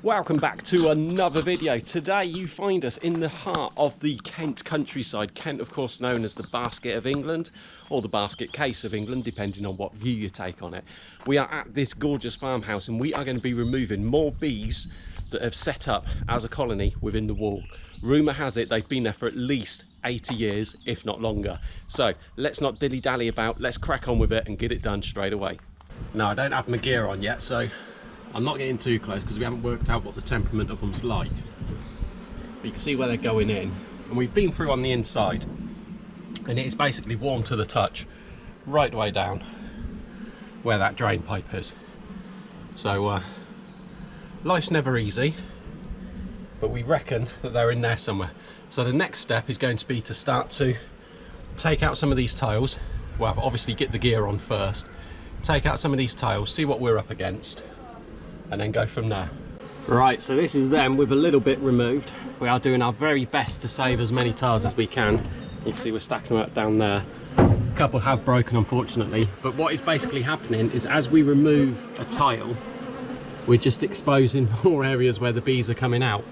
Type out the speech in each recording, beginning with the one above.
Welcome back to another video. Today you find us in the heart of the Kent countryside. Kent, of course, known as the basket of England, or the basket case of England, depending on what view you take on it. We are at this gorgeous farmhouse and we are going to be removing more bees that have set up as a colony within the wall. Rumour has it they've been there for at least 80 years, if not longer. So let's not dilly-dally about, let's crack on with it and get it done straight away. Now, I don't have my gear on yet, so I'm not getting too close because we haven't worked out what the temperament of them's like. But you can see where they're going in, and we've been through on the inside, and it is basically warm to the touch right the way down where that drain pipe is. So life's never easy, but we reckon that they're in there somewhere. So the next step is going to be to start to take out some of these tiles. Well, obviously get the gear on first, take out some of these tiles, see what we're up against, and then go from there. Right, so this is them with a little bit removed. We are doing our very best to save as many tiles as we can. You can see we're stacking them up down there. A couple have broken, unfortunately, but what is basically happening is as we remove a tile, we're just exposing more areas where the bees are coming out.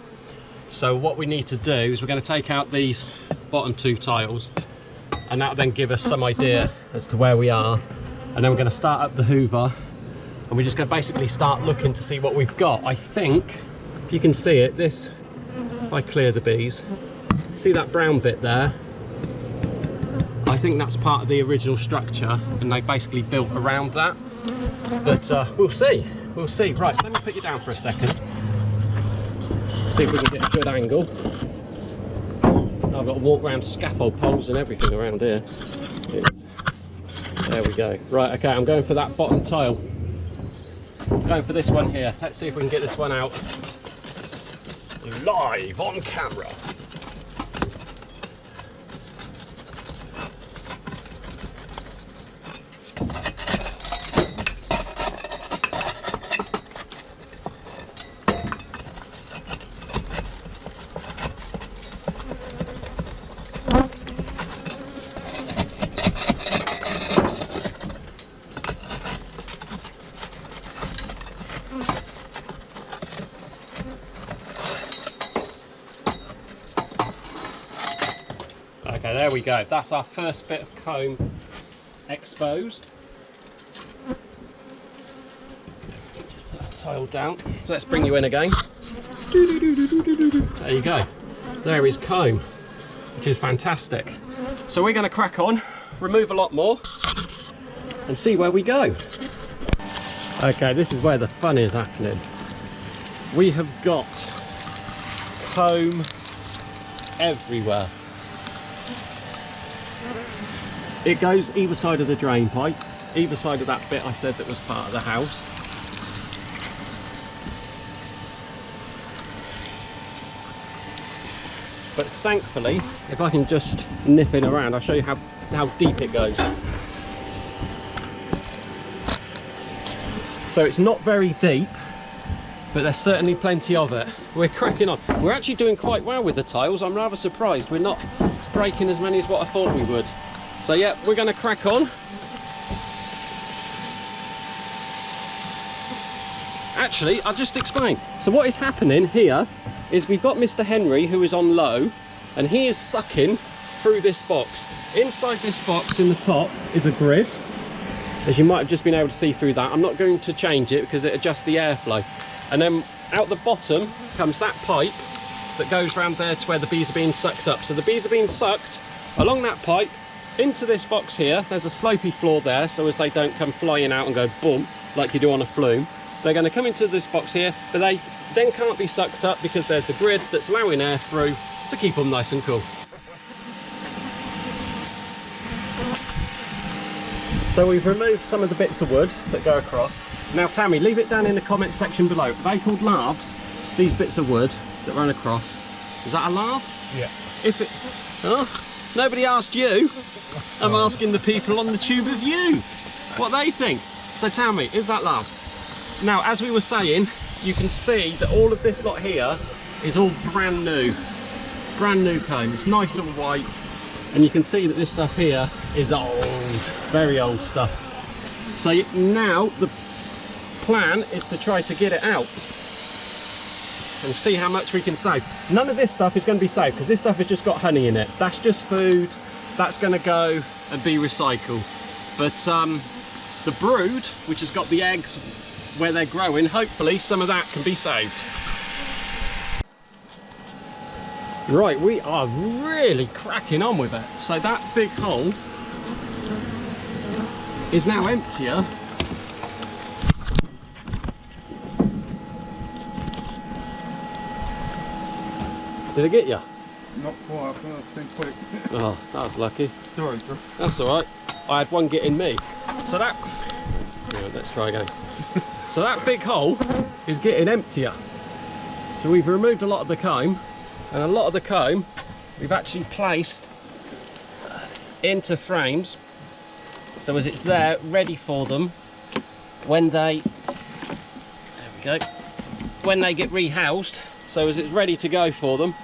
So what we need to do is we're going to take out these bottom two tiles, and that'll then give us some idea as to where we are. And then we're going to start up the hoover, and we're just going to basically start looking to see what we've got. I think, if you can see it, this, if I clear the bees, see that brown bit there? I think that's part of the original structure, and they basically built around that. But we'll see, we'll see. Right, so let me put you down for a second. See if we can get a good angle. I've got to walk around scaffold poles and everything around here. There we go. Right, okay, I'm going for that bottom tile. Going for this one here. Let's see if we can get this one out live on camera. Okay, there we go. That's our first bit of comb exposed. Put that tile down. So let's bring you in again. There you go. There is comb, which is fantastic. So we're going to crack on, remove a lot more, and see where we go. Okay, this is where the fun is happening. We have got comb everywhere. It goes either side of the drain pipe, either side of that bit I said that was part of the house. But thankfully, if I can just nip it around, I'll show you how deep it goes. So it's not very deep, but there's certainly plenty of it. We're cracking on. We're actually doing quite well with the tiles. I'm rather surprised we're not breaking as many as what I thought we would. So yeah, we're going to crack on. Actually, I'll just explain. So what is happening here is we've got Mr. Henry, who is on low, and he is sucking through this box. Inside this box in the top is a grid, as you might have just been able to see through that. I'm not going to change it because it adjusts the airflow. And then out the bottom comes that pipe that goes around there to where the bees are being sucked up. So the bees are being sucked along that pipe into this box here. There's a slopey floor there, so as they don't come flying out and go boom like you do on a flume, they're going to come into this box here, but they then can't be sucked up because there's the grid that's allowing air through to keep them nice and cool. So we've removed some of the bits of wood that go across. Now Tammy, leave it down in the comment section below. Are they called laths, these bits of wood that run across? Is that a lath? Yeah. If it... Oh, nobody asked you. I'm asking the people on the tube of you what they think. So tell me, is that lath? Now, as we were saying, you can see that all of this lot here is all brand new comb. It's nice and white, and you can see that this stuff here is old, very old stuff. So now the plan is to try to get it out. and see how much we can save. None of this stuff is going to be saved because this stuff has just got honey in it. That's just food. That's going to go and be recycled. But the brood, which has got the eggs where they're growing, hopefully some of that can be saved. Right, we are really cracking on with it. So that big hole is now emptier. Did it get you? Not quite, I think quick. Oh, that was lucky. Sorry, sir. That's all right. I had one getting me. So that... Yeah, let's try again. So that big hole is getting emptier. So we've removed a lot of the comb, and a lot of the comb we've actually placed into frames. So as it's there, ready for them when they... There we go. When they get rehoused. So as it's ready to go for them.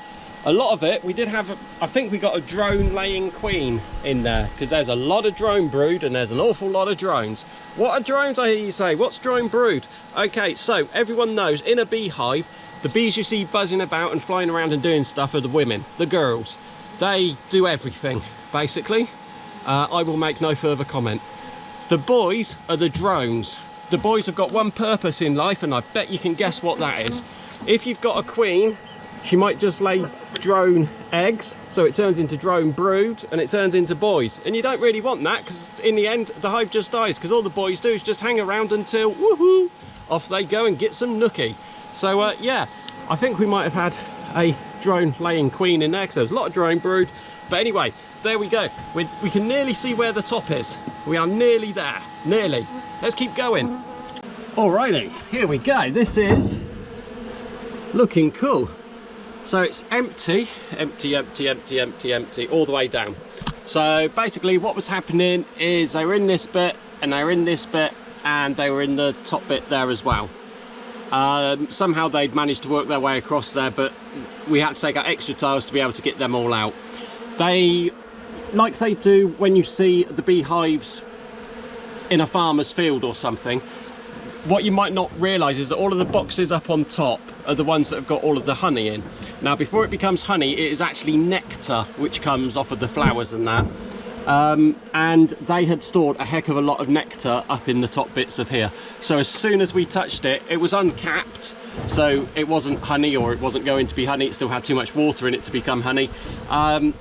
A lot of it, we did have, I think we got a drone laying queen in there, because there's a lot of drone brood and there's an awful lot of drones. What are drones, I hear you say? What's drone brood? Okay, so everyone knows in a beehive, the bees you see buzzing about and flying around and doing stuff are the women, the girls. They do everything, basically. I will make no further comment. The boys are the drones. The boys have got one purpose in life, and I bet you can guess what that is. If you've got a queen, she might just lay drone eggs, so it turns into drone brood and it turns into boys, and you don't really want that, because in the end the hive just dies, because all the boys do is just hang around until woohoo, off they go and get some nookie. So yeah, I think we might have had a drone laying queen in there because there's a lot of drone brood. But anyway, there we go. We can nearly see where the top is. We are nearly there, nearly. Let's keep going. Alrighty, here we go. This is looking cool. So it's empty, empty, empty, empty, empty, empty, all the way down. So basically what was happening is they were in this bit, and they were in this bit, and they were in the top bit there as well. Somehow they'd managed to work their way across there, but we had to take out extra tiles to be able to get them all out. They, like they do when you see the beehives in a farmer's field or something, what you might not realise is that all of the boxes up on top are the ones that have got all of the honey in. Now before it becomes honey, it is actually nectar which comes off of the flowers and that. And they had stored a heck of a lot of nectar up in the top bits of here. So as soon as we touched it, it was uncapped, so it wasn't honey, or it wasn't going to be honey. It still had too much water in it to become honey.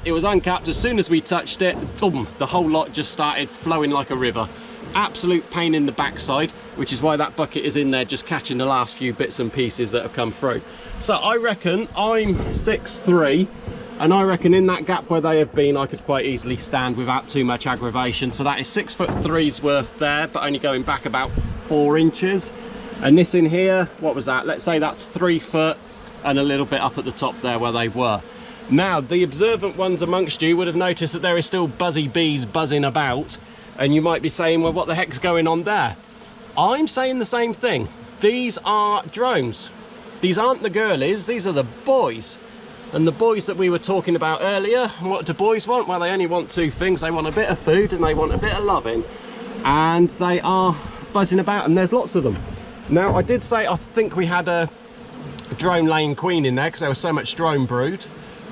It was uncapped. As soon as we touched it, boom, the whole lot just started flowing like a river. Absolute pain in the backside, which is why that bucket is in there just catching the last few bits and pieces that have come through. So I reckon I'm 6'3", and I reckon in that gap where they have been, I could quite easily stand without too much aggravation. So that is 6'3's worth there, but only going back about 4 inches. And this in here, what was that? Let's say that's 3 foot and a little bit up at the top there where they were. Now, the observant ones amongst you would have noticed that there is still buzzy bees buzzing about, and you might be saying, well, what the heck's going on there? I'm saying the same thing. These are drones. These aren't the girlies, these are the boys. And the boys that we were talking about earlier, what do boys want? Well, they only want 2 things. They want a bit of food and they want a bit of loving. And they are buzzing about, and there's lots of them. Now, I did say I think we had a drone laying queen in there because there was so much drone brood.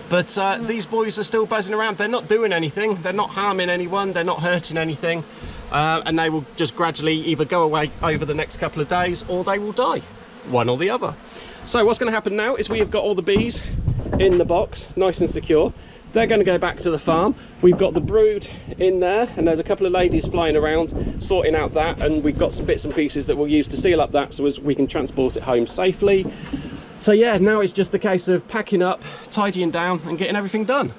But these boys are still buzzing around. They're not doing anything. They're not harming anyone. They're not hurting anything. And they will just gradually either go away over the next couple of days, or they will die. One or the other. So what's going to happen now is we have got all the bees in the box, nice and secure. They're going to go back to the farm. We've got the brood in there, and there's a couple of ladies flying around sorting out that, and we've got some bits and pieces that we'll use to seal up that so as we can transport it home safely. So yeah, now it's just a case of packing up, tidying down and getting everything done.